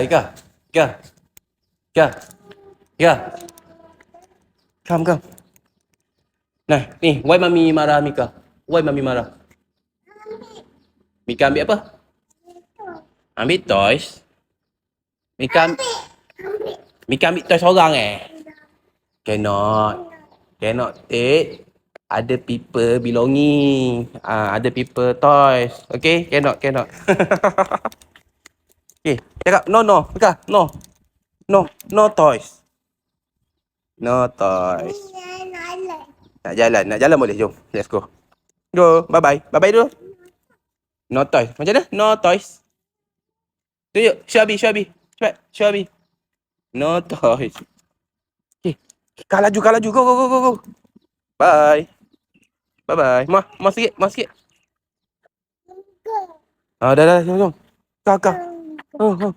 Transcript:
Ika. Ika. Ika. Ika. Come. Nah, ni, why mami marah Mika? Why mami marah? Mika ambil apa? Ambil toys. Mika ambil toys orang Cannot. Cannot take other people belonging. Other people toys. Okay? Cannot. Okay, cakap no, Mika, no. No toys. No toys. Nak jalan boleh, jom. Let's go. Go, bye-bye. Bye-bye dulu. No toys. Macam mana? No toys. Tunjuk, show Abi. Cepat, show Abi. No toys. Okay, kau laju. Go. Bye. Bye-bye. Mau sikit. Dah, jom. Kau. Oh.